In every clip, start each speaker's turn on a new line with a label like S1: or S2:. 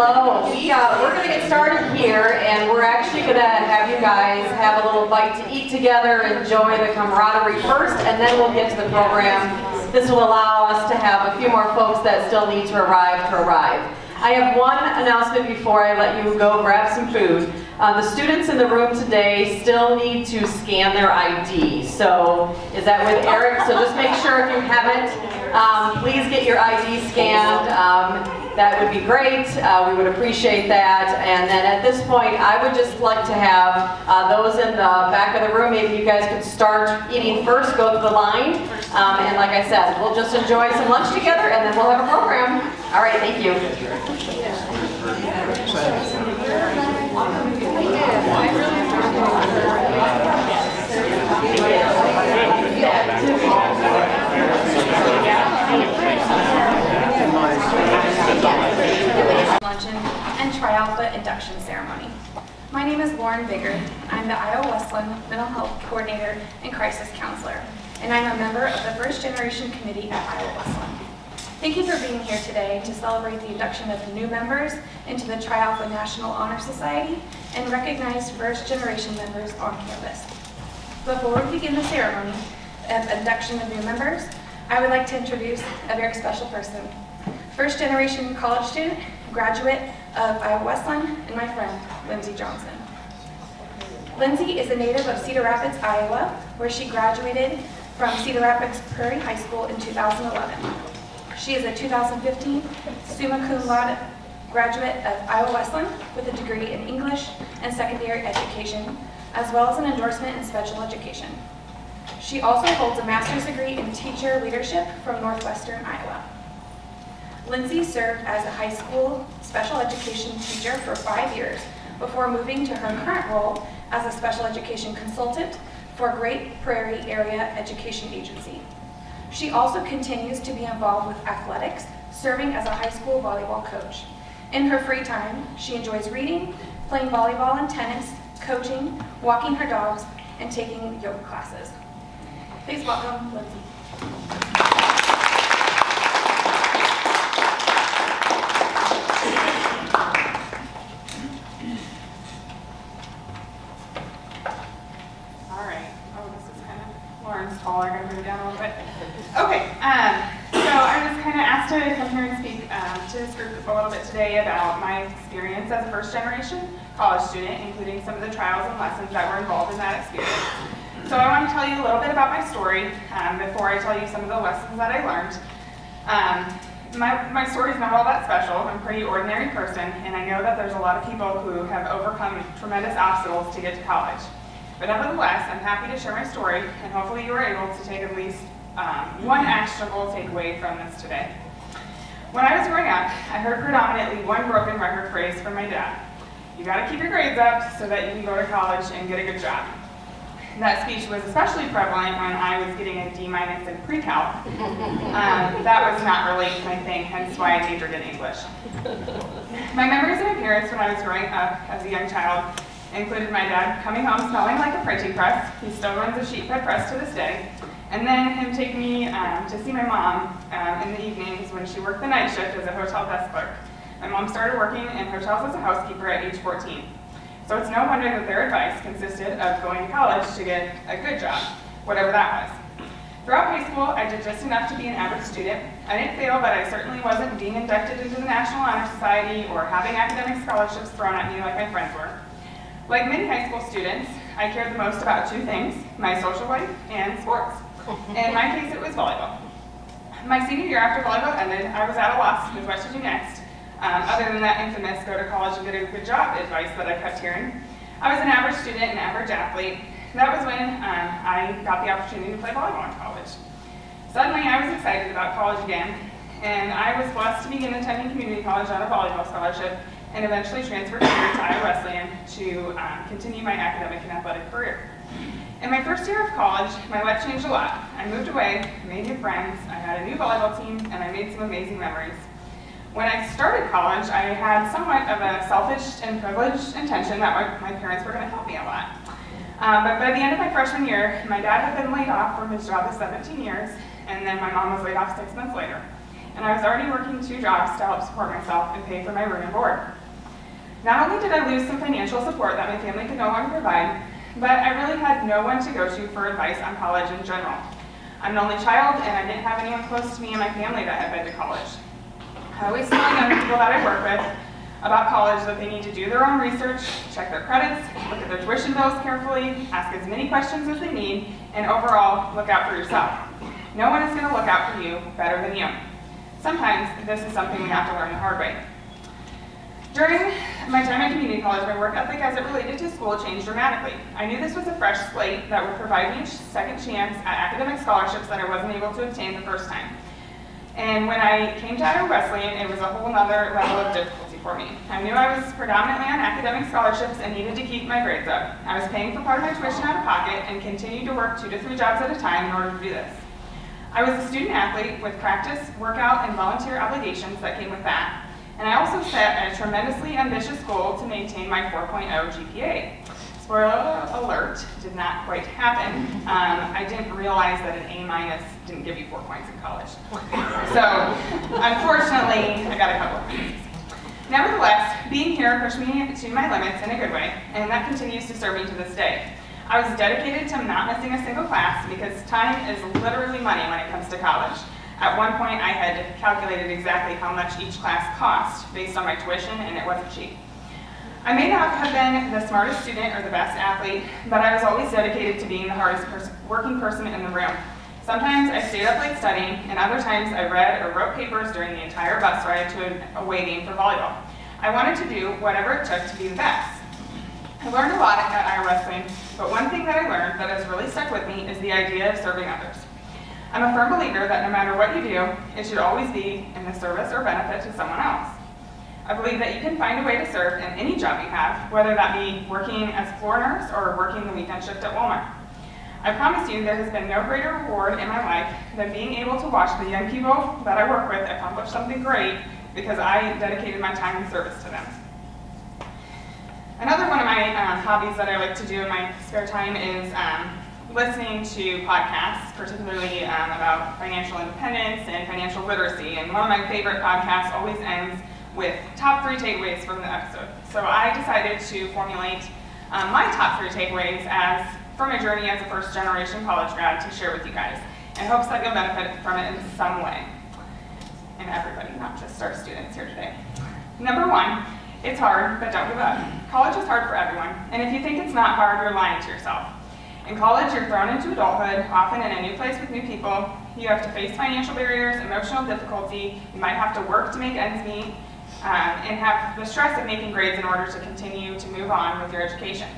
S1: Hello, we're going to get started here, and we're actually going to have you guys have a little bite to eat together, enjoy the camaraderie first, and then we'll get to the program. This will allow us to have a few more folks that still need to arrive. I have one announcement before I let you go grab some food. The students in the room today still need to scan their ID. So, is that with Eric? So just make sure if you haven't, please get your ID scanned. That would be great. We would appreciate that. And then at this point, I would just like to have those in the back of the room, maybe you guys could start eating first, go through the line. And like I said, we'll just enjoy some lunch together and then we'll have a program. All right, thank you.
S2: Luncheon and Trialpha induction ceremony. My name is Lauren Bigger. I'm the Iowa Westland Mental Health Coordinator and Crisis Counselor, and I'm a member of the First Generation Committee at Iowa Westland. Thank you for being here today to celebrate the induction of the new members into the Trialpha National Honor Society and recognize First Generation members on campus. Before we begin the ceremony of induction of new members, I would like to introduce a very special person. First generation college student, graduate of Iowa Westland, and my friend, Lindsay Johnson. Lindsay is a native of Cedar Rapids, Iowa, where she graduated from Cedar Rapids Prairie High School in 2011. She is a 2015 summa cum laude graduate of Iowa Westland with a degree in English and secondary education, as well as an endorsement in special education. She also holds a master's degree in teacher leadership from Northwestern Iowa. Lindsay served as a high school special education teacher for 5 years before moving to her current role as a special education consultant for Great Prairie Area Education Agency. She also continues to be involved with athletics, serving as a high school volleyball coach. In her free time, she enjoys reading, playing volleyball and tennis, coaching, walking her dogs, and taking yoga classes. Please welcome Lindsay.
S3: Tall, I gotta bring it down a little bit. Okay, so I was kind of asked to come here and speak to this group a little bit today about my experience as a first generation college student, including some of the trials and lessons that were involved in that experience. So I want to tell you a little bit about my story before I tell you some of the lessons that I learned. My story is not all that special. I'm a pretty ordinary person, and I know that there's a lot of people who have overcome tremendous obstacles to get to college. But nevertheless, I'm happy to share my story, and hopefully you are able to take at least one actionable takeaway from this today. When I was growing up, I heard predominantly one broken record phrase from my dad. You gotta keep your grades up so that you can go to college and get a good job. That speech was especially prevalent when I was getting a D- in pre-cal. That was not really my thing, hence why I majored in English. My memories of my parents when I was growing up as a young child included my dad coming home smelling like a printing press. He still runs a sheet fed press to this day. And then him taking me to see my mom in the evenings when she worked the night shift as a hotel desk clerk. My mom started working in hotels as a housekeeper at age 14. So it's no wonder that their advice consisted of going to college to get a good job, whatever that was. Throughout high school, I did just enough to be an average student. I didn't fail, but I certainly wasn't being inducted into the National Honor Society or having academic scholarships thrown at me like my friends were. Like many high school students, I cared the most about two things, my social life and sports. In my case, it was volleyball. My senior year after volleyball ended, I was at a loss with what to do next, other than that infamous go to college and get a good job advice that I kept hearing. I was an average student, an average athlete. That was when I got the opportunity to play volleyball in college. Suddenly, I was excited about college again, and I was blessed to begin attending community college on a volleyball scholarship and eventually transferred here to Iowa Wesleyan to continue my academic and athletic career. In my first year of college, my life changed a lot. I moved away, made new friends, I had a new volleyball team, and I made some amazing memories. When I started college, I had somewhat of a selfish and privileged intention that my parents were going to help me a lot. But by the end of my freshman year, my dad had been laid off from his job of 17 years, and then my mom was laid off 6 months later. and I was already working 2 jobs to help support myself and pay for my room and board. Not only did I lose some financial support that my family could no longer provide, but I really had no one to go to for advice on college in general. I'm an only child, and I didn't have anyone close to me in my family that had been to college. I always tell young people that I work with about college that they need to do their own research, check their credits, look at their tuition bills carefully, ask as many questions as they need, and overall, look out for yourself. No one is going to look out for you better than you. Sometimes this is something we have to learn the hard way. During my time at community college, my work ethic as it related to school changed dramatically. I knew this was a fresh slate that would provide me a second chance at academic scholarships that I wasn't able to obtain the first time. And when I came to Iowa Wesleyan, it was a whole nother level of difficulty for me. I knew I was predominantly on academic scholarships and needed to keep my grades up. I was paying for part of my tuition out of pocket and continued to work 2 to 3 jobs at a time in order to do this. I was a student athlete with practice, workout, and volunteer obligations that came with that. And I also set a tremendously ambitious goal to maintain my 4.0 GPA. Spoiler alert, did not quite happen. I didn't realize that an A- didn't give you 4 points in college. So, unfortunately, I got a couple of points. Nevertheless, being here pushed me to my limits in a good way, and that continues to serve me to this day. I was dedicated to not missing a single class because time is literally money when it comes to college. At one point, I had calculated exactly how much each class cost based on my tuition, and it wasn't cheap. I may not have been the smartest student or the best athlete, but I was always dedicated to being the hardest working person in the room. Sometimes I stayed up late studying, and other times I read or wrote papers during the entire bus ride to an away game for volleyball. I wanted to do whatever it took to be the best. I learned a lot at Iowa Wesleyan, but one thing that I learned that has really stuck with me is the idea of serving others. I'm a firm believer that no matter what you do, it should always be in the service or benefit to someone else. I believe that you can find a way to serve in any job you have, whether that be working as a floor nurse or working the weekend shift at Walmart. I promise you there has been no greater reward in my life than being able to watch the young people that I work with accomplish something great because I dedicated my time and service to them. Another one of my hobbies that I like to do in my spare time is listening to podcasts, particularly about financial independence and financial literacy. And one of my favorite podcasts always ends with top 3 takeaways from the episode. So I decided to formulate my top 3 takeaways from my journey as a first-generation college grad to share with you guys, in hopes that you'll benefit from it in some way. And everybody, not just our students here today. Number 1, it's hard, but don't give up. College is hard for everyone, and if you think it's not hard, you're lying to yourself. In college, you're thrown into adulthood, often in a new place with new people. You have to face financial barriers, emotional difficulty. You might have to work to make ends meet, and have the stress of making grades in order to continue to move on with your education.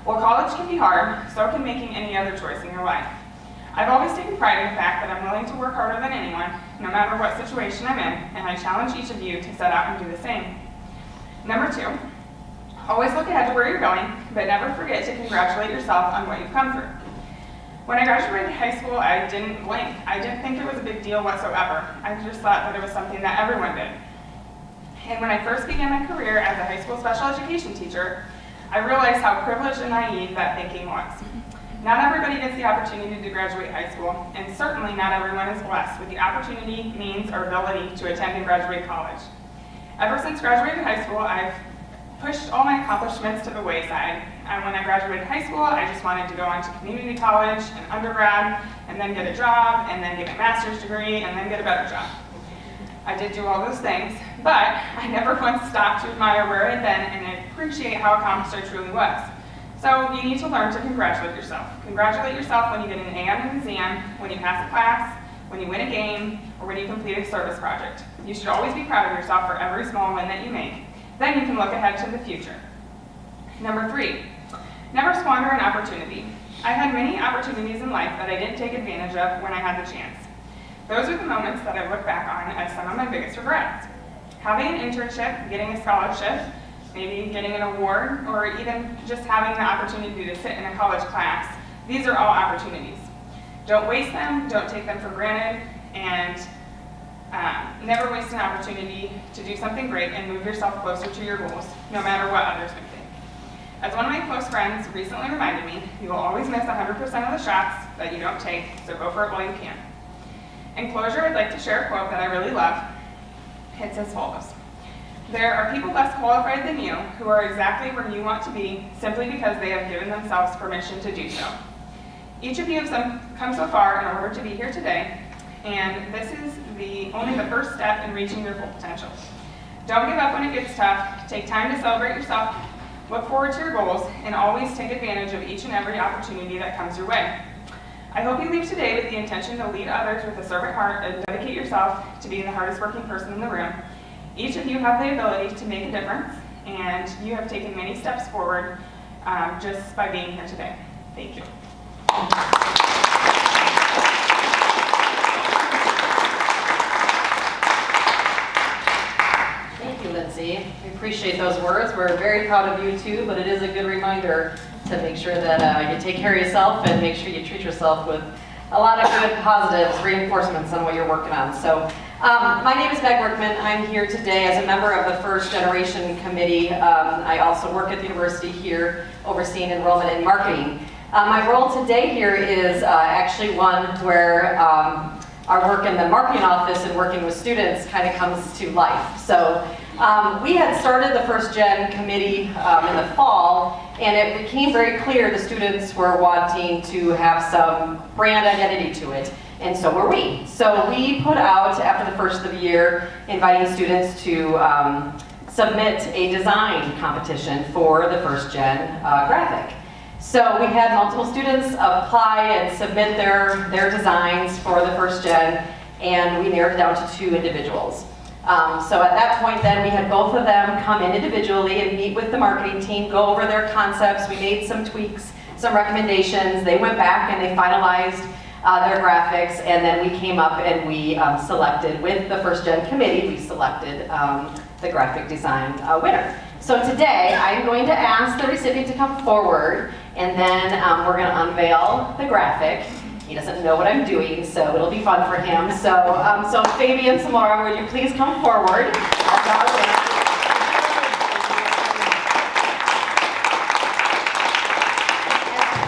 S3: While college can be hard, so can making any other choice in your life. I've always taken pride in the fact that I'm willing to work harder than anyone, no matter what situation I'm in, and I challenge each of you to set out and do the same. Number 2, always look ahead to where you're going, but never forget to congratulate yourself on what you've come through. When I graduated high school, I didn't blink. I didn't think it was a big deal whatsoever. I just thought that it was something that everyone did. And when I first began my career as a high school special education teacher, I realized how privileged and naive that thinking was. Not everybody gets the opportunity to graduate high school, and certainly not everyone is blessed with the opportunity, means, or ability to attend and graduate college. Ever since graduating high school, I've pushed all my accomplishments to the wayside. And when I graduated high school, I just wanted to go on to community college and undergrad, and then get a job, and then get my master's degree, and then get a better job. I did do all those things, but I never once stopped to admire where I'd been and appreciate how accomplished I truly was. So you need to learn to congratulate yourself. Congratulate yourself when you get an A on an exam, when you pass a class, when you win a game, or when you complete a service project. You should always be proud of yourself for every small win that you make. Then you can look ahead to the future. Number 3, never squander an opportunity. I had many opportunities in life that I didn't take advantage of when I had the chance. Those are the moments that I look back on as some of my biggest regrets. Having an internship, getting a scholarship, maybe getting an award, or even just having the opportunity to sit in a college class, these are all opportunities. Don't waste them, don't take them for granted, and never waste an opportunity to do something great and move yourself closer to your goals, no matter what others may think. As one of my close friends recently reminded me, you will always miss 100% of the shots that you don't take, so go for it while you can. In closure, I'd like to share a quote that I really love. It's as follows. There are people less qualified than you who are exactly where you want to be simply because they have given themselves permission to do so. Each of you have come so far in order to be here today, and this is only the first step in reaching your full potential. Don't give up when it gets tough. Take time to celebrate yourself, look forward to your goals, and always take advantage of each and every opportunity that comes your way. I hope you leave today with the intention to lead others with a servant heart and dedicate yourself to being the hardest working person in the room. Each of you have the ability to make a difference, and you have taken many steps forward just by being here today. Thank you.
S1: Thank you, Lindsay. We appreciate those words. We're very proud of you too, but it is a good reminder to make sure that you take care of yourself and make sure you treat yourself with a lot of good positives, reinforcements on what you're working on. So my name is Meg Workman. I'm here today as a member of the First Generation Committee. I also work at the university here overseeing enrollment and marketing. My role today here is actually one where our work in the marketing office and working with students kind of comes to life. So we had started the First Gen Committee in the fall, and it became very clear the students were wanting to have some brand identity to it, and so were we. So we put out, after the first of the year, inviting students to submit a design competition for the First Gen graphic. So we had multiple students apply and submit their designs for the First Gen, and we narrowed it down to 2 individuals. So at that point then, we had both of them come in individually and meet with the marketing team, go over their concepts. We made some tweaks, some recommendations. They went back and they finalized their graphics, and then we came up and we selected, with the First Gen Committee, we selected the graphic design winner. So today, I'm going to ask the recipient to come forward, and then we're going to unveil the graphic. He doesn't know what I'm doing, so it'll be fun for him. So Fabian, Samara, would you please come forward? As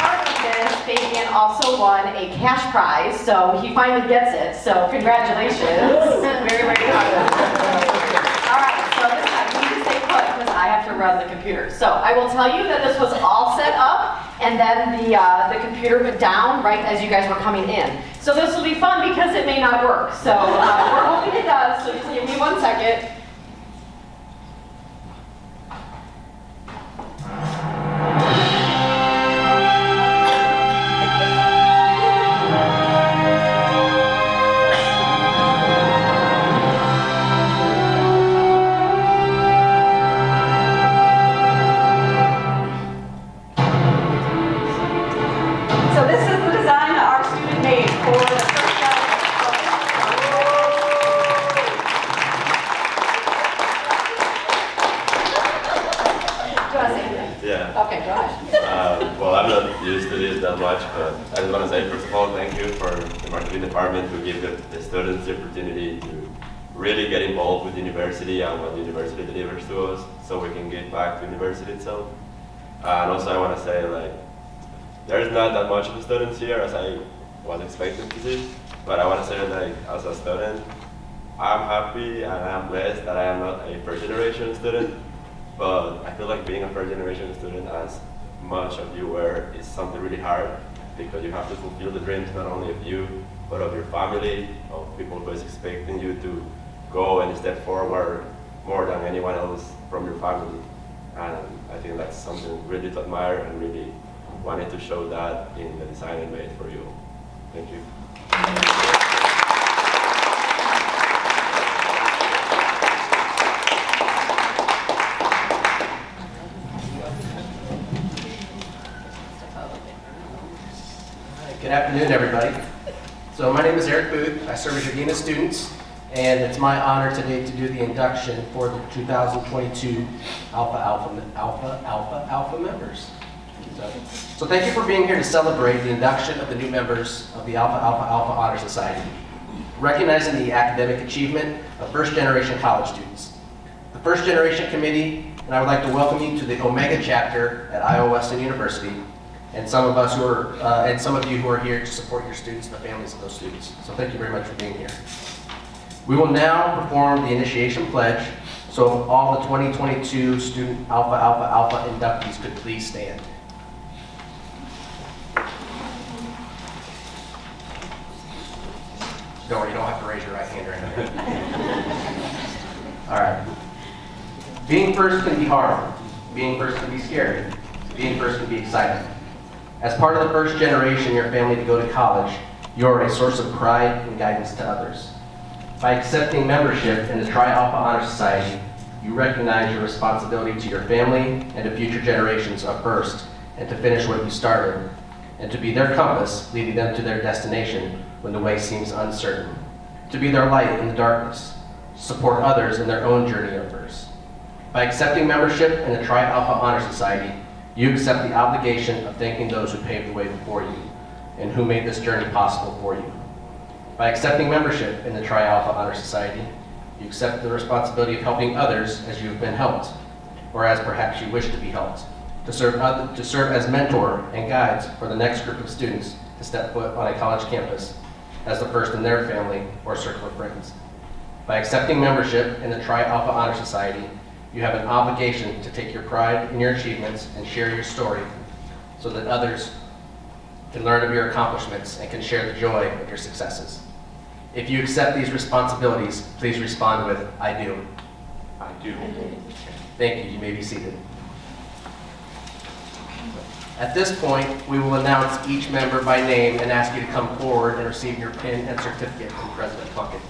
S1: part of this, Fabian also won a cash prize, so he finally gets it. So congratulations. Very, very proud. All right, so this time, you need to stay put because I have to run the computer. So I will tell you that this was all set up, and then the computer went down right as you guys were coming in. So this will be fun because it may not work. So we're hoping it does, so just give me 1 second.
S4: I just want to say, first of all, thank you for the marketing department who give the students the opportunity to really get involved with the university and what the university delivers to us, so we can give back to the university itself. And also I want to say, like, there's not that much of students here as I was expecting to see, but I want to say, like, as a student, I'm happy and I'm blessed that I am not a first generation student, but I feel like being a first generation student, as much of you were, is something really hard, because you have to fulfill the dreams not only of you, but of your family, of people who is expecting you to go and step forward more than anyone else from your family. And I think that's something really to admire, and really wanted to show that in the design I made for you. Thank you.
S5: Good afternoon, everybody. So my name is Eric Booth. I serve as your Dean of Students, and it's my honor today to do the induction for the 2022 Alpha members. So thank you for being here to celebrate the induction of the new members of the Alpha Honor Society, recognizing the academic achievement of first-generation college students. The First Generation Committee, and I would like to welcome you to the Omega chapter at Iowa Wesleyan University, and some of us who are, and some of you who are here to support your students and the families of those students. So thank you very much for being here. We will now perform the initiation pledge. So if all the 2022 student Alpha Alpha Alpha inductees could please stand. Don't worry, you don't have to raise your right hand or anything. All right. Being first can be hard. Being first can be scary. Being first can be exciting. As part of the first generation in your family to go to college, you are a source of pride and guidance to others. By accepting membership in the Trialpha Honor Society, you recognize your responsibility to your family and to future generations of first, and to finish what you started, and to be their compass, leading them to their destination when the way seems uncertain. To be their light in the darkness, to support others in their own journey of first. By accepting membership in the Trialpha Honor Society, you accept the obligation of thanking those who paved the way before you and who made this journey possible for you. By accepting membership in the Trialpha Honor Society, you accept the responsibility of helping others as you have been helped, or as perhaps you wish to be helped, to serve as mentor and guides for the next group of students to step foot on a college campus as the first in their family or circle of friends. By accepting membership in the Trialpha Honor Society, you have an obligation to take your pride in your achievements and share your story so that others can learn of your accomplishments and can share the joy of your successes. If you accept these responsibilities, please respond with, I do.
S4: I do.
S5: Thank you. You may be seated. At this point, we will announce each member by name and ask you to come forward and receive your pin and certificate from President Plunkett.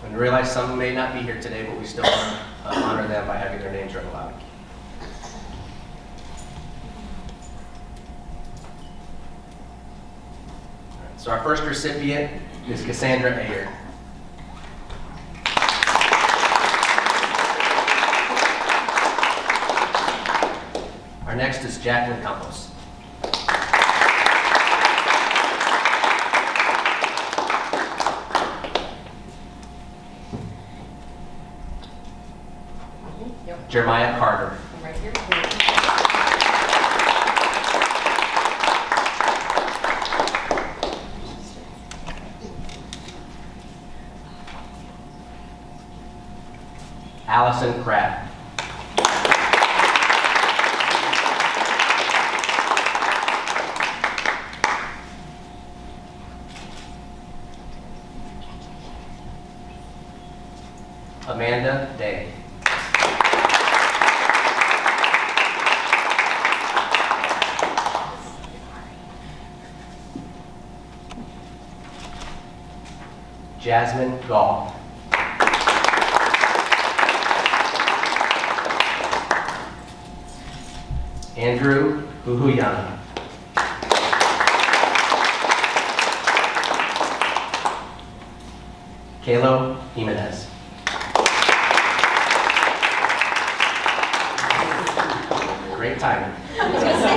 S5: And I realize some may not be here today, but we still want to honor them by having their names read aloud. So our first recipient is Cassandra Ayer. Our next is Jacqueline Campos. Jeremiah Carter.
S1: I'm right here.
S5: Allison Crabb. Amanda Day. Jasmine Gall. Andrew Huhuyana. Kalo Jimenez. Great timing.
S1: I was gonna say,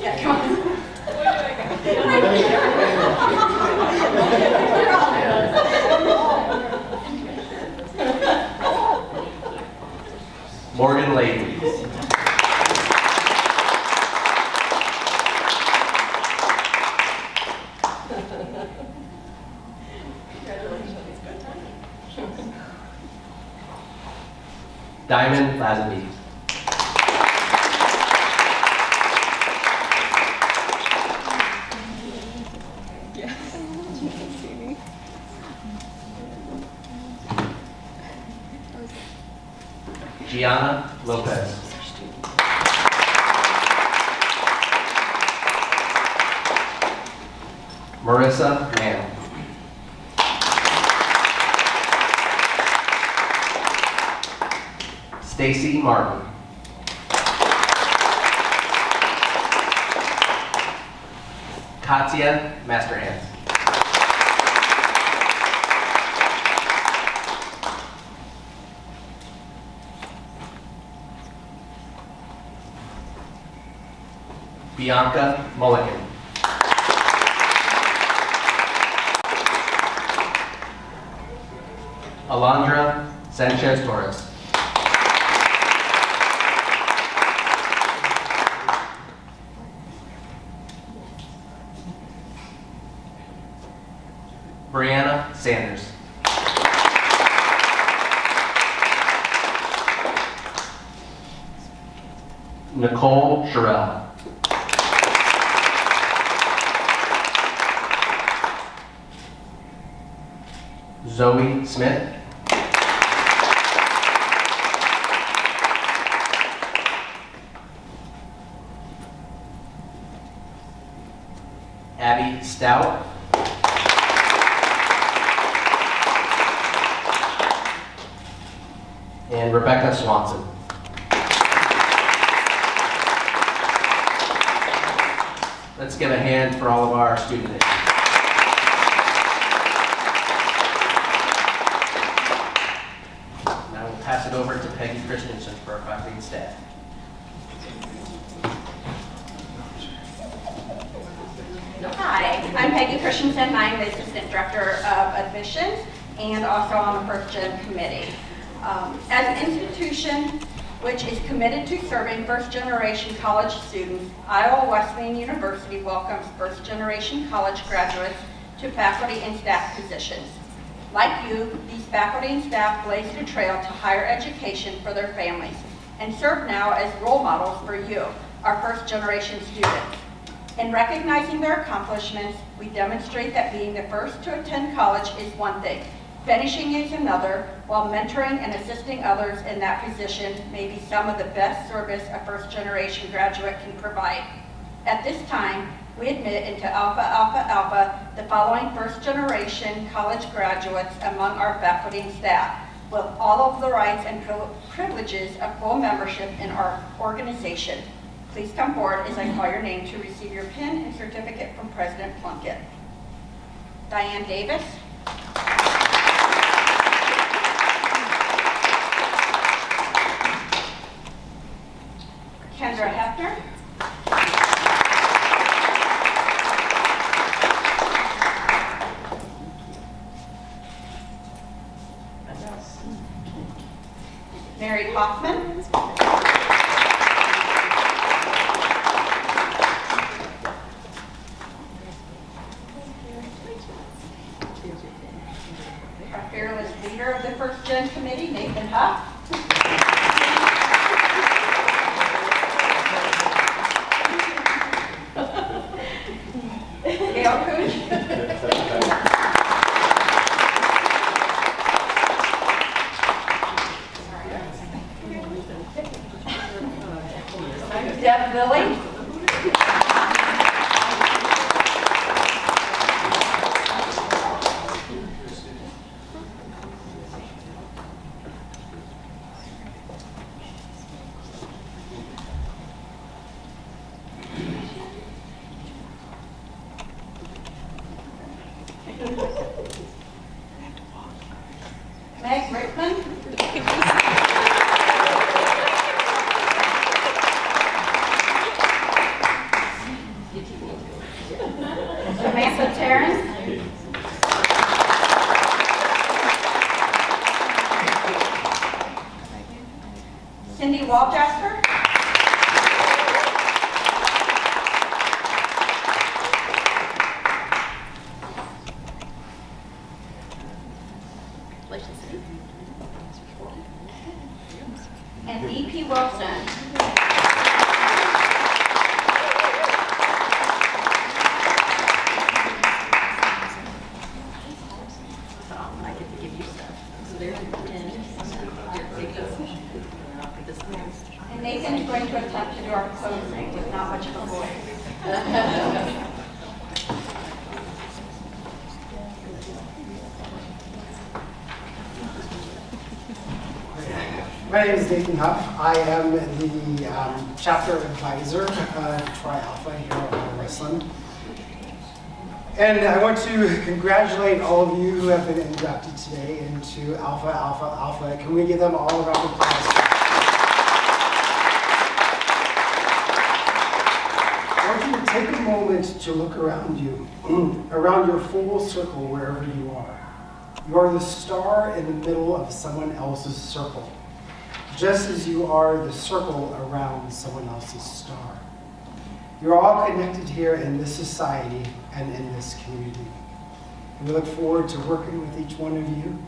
S1: yeah, come on.
S5: Morgan Layton. Diamond Lazenby. Gianna Lopez. Marissa Mann. Stacy Martin. Katya Masterhand. Bianca Mulligan. Alondra Sanchez Torres. Brianna Sanders. Nicole Sherrill. Zoe Smith. Abby Stout. And Rebecca Swanson. Let's give a hand for all of our student issues. Now we'll pass it over to Peggy Christensen for our faculty and staff.
S6: Hi, I'm Peggy Christensen. I'm the Assistant Director of Admissions and also on the First Gen Committee. As an institution which is committed to serving first-generation college students, Iowa Wesleyan University welcomes first-generation college graduates to faculty and staff positions. Like you, these faculty and staff blazed a trail to higher education for their families and serve now as role models for you, our first-generation students. In recognizing their accomplishments, we demonstrate that being the first to attend college is one thing, finishing is another, while mentoring and assisting others in that position may be some of the best service a first-generation graduate can provide. At this time, we admit into Alpha Alpha Alpha the following first-generation college graduates among our faculty and staff, with all of the rights and privileges of full membership in our organization. Please come forward as I call your name to receive your pin and certificate from President Plunkett. Diane Davis. Kendra Hefner. Mary Hoffman. Our fearless leader of the First Gen Committee, Nathan Huff. Gail Cooch. Deb Lilly. Meg Rickman. Samantha Terrence. Cindy Waljasper. And E.P. Wilson. And Nathan's going to attempt to do our closing with not much of a voice.
S7: My name is Nathan Huff. I am the chapter advisor of Trialpha here at Westland. And I want to congratulate all of you who have been inducted today into Alpha Alpha Alpha. Can we give them all a round of applause? I want you to take a moment to look around you, around your full circle wherever you are. You are the star in the middle of someone else's circle, just as you are the circle around someone else's star. You're all connected here in this society and in this community. And we look forward to working with each one of you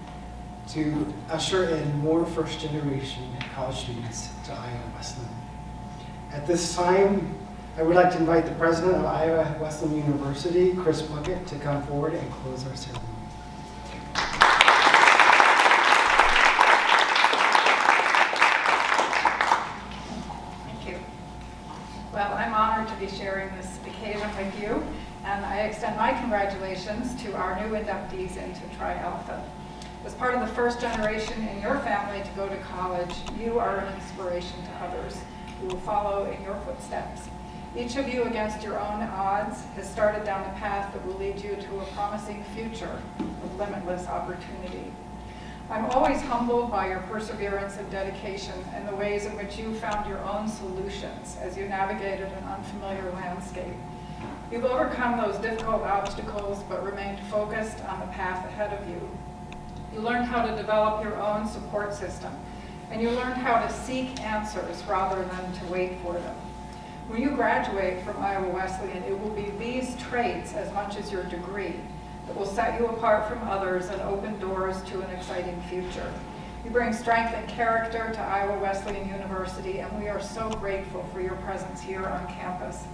S7: to usher in more first-generation college students to Iowa Wesleyan. At this time, I would like to invite the president of Iowa Wesleyan University, Chris Puckett, to come forward and close our ceremony.
S8: Thank you. Well, I'm honored to be sharing this occasion with you, and I extend my congratulations to our new inductees into Trialpha. As part of the first generation in your family to go to college, you are an inspiration to others who will follow in your footsteps. Each of you, against your own odds, has started down a path that will lead you to a promising future of limitless opportunity. I'm always humbled by your perseverance and dedication and the ways in which you found your own solutions as you navigated an unfamiliar landscape. You've overcome those difficult obstacles but remained focused on the path ahead of you. You learned how to develop your own support system, and you learned how to seek answers rather than to wait for them. When you graduate from Iowa Wesleyan, it will be these traits as much as your degree that will set you apart from others and open doors to an exciting future. You bring strength and character to Iowa Wesleyan University, and we are so grateful for your presence here on campus.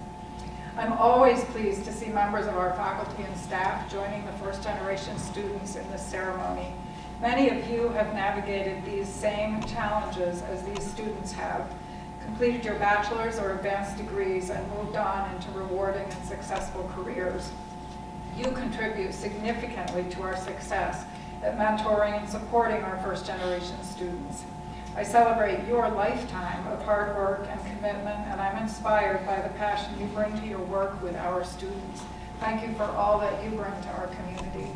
S8: I'm always pleased to see members of our faculty and staff joining the first-generation students in this ceremony. Many of you have navigated these same challenges as these students have, completed your bachelor's or advanced degrees, and moved on into rewarding and successful careers. You contribute significantly to our success at mentoring and supporting our first-generation students. I celebrate your lifetime of hard work and commitment, and I'm inspired by the passion you bring to your work with our students. Thank you for all that you bring to our community.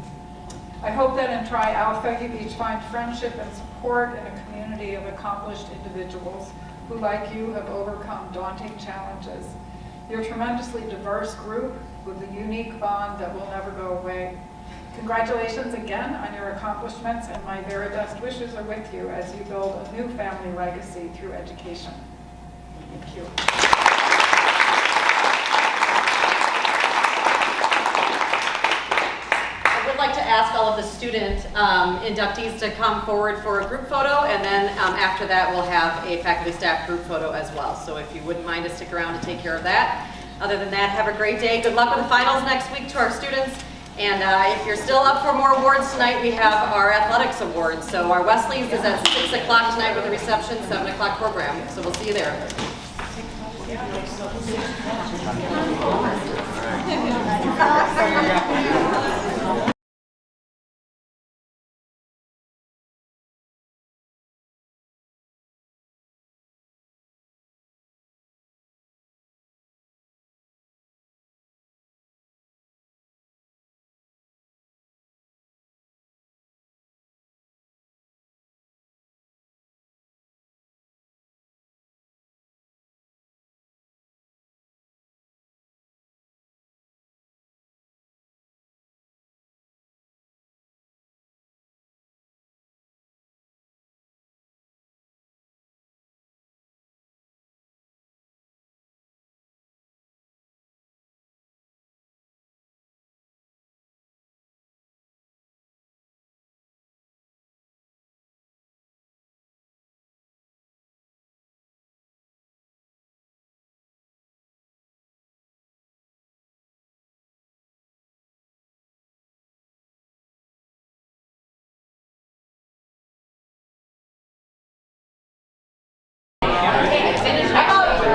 S8: I hope that in Trialpha you each find friendship and support in a community of accomplished individuals who, like you, have overcome daunting challenges. You're a tremendously diverse group with a unique bond that will never go away. Congratulations again on your accomplishments, and my very best wishes are with you as you build a new family legacy through education. Thank you.
S1: I would like to ask all of the student inductees to come forward for a group photo, and then after that we'll have a faculty staff group photo as well. So if you wouldn't mind to stick around to take care of that. Other than that, have a great day. Good luck with the finals next week to our students. And if you're still up for more awards tonight, we have our athletics awards. So our Wesley's is at 6 o'clock tonight with a reception, 7 o'clock program. So we'll see you there.